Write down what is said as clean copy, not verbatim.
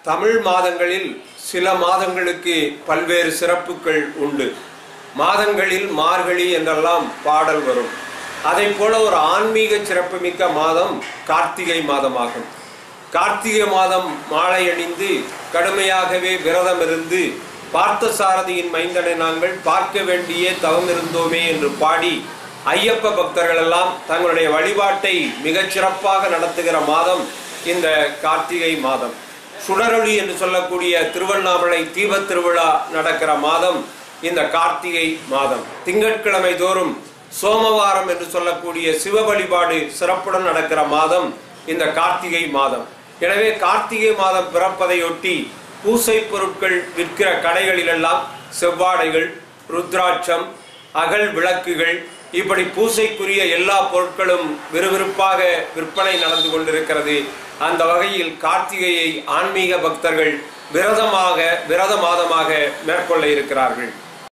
தமிழ் மாதங்களில் சில மாதங்களுக்கு பல்வேறு சிறப்புகள் உண்டு. மாதங்களில் மார்கழி என்றெல்லாம் பாடல் வரும். அதை போல ஒரு ஆன்மீக சிறப்புமிக்க மாதம் கார்த்திகை மாதமாகும். கார்த்திகை மாதம் மாலை அணிந்து கடுமையாகவே விரதம் இருந்து பார்த்தசாரதியின் மைந்தனை நாங்கள் பார்க்க வேண்டிய தவம் இருந்தோமே என்று பாடி ஐயப்ப பக்தர்கள் எல்லாம் தங்களுடைய வழிபாட்டை மிகச் சிறப்பாக நடத்துகிற மாதம் இந்த கார்த்திகை மாதம். சுடரொளி என்று சொல்லக்கூடிய திருவண்ணாமலை தீபத் திருவிழா நடக்கிற மாதம் இந்த கார்த்திகை மாதம். திங்கட்கிழமை தோறும் சோமவாரம் என்று சொல்லக்கூடிய சிவ வழிபாடு சிறப்புடன் நடக்கிற மாதம் இந்த கார்த்திகை மாதம். எனவே கார்த்திகை மாதம் பிறப்பதையொட்டி பூசை பொருட்கள் விற்கிற கடைகளிலெல்லாம் செவ்வாடைகள், ருத்ராட்சம், அகல் விளக்குகள், இப்படி பூசைக்குரிய எல்லா பொருட்களும் விறுவிறுப்பாக விற்பனை நடந்து கொண்டிருக்கிறது. அந்த வகையில் கார்த்திகையை ஆன்மீக பக்தர்கள் விரத மாதமாக மேற்கொள்ள இருக்கிறார்கள்.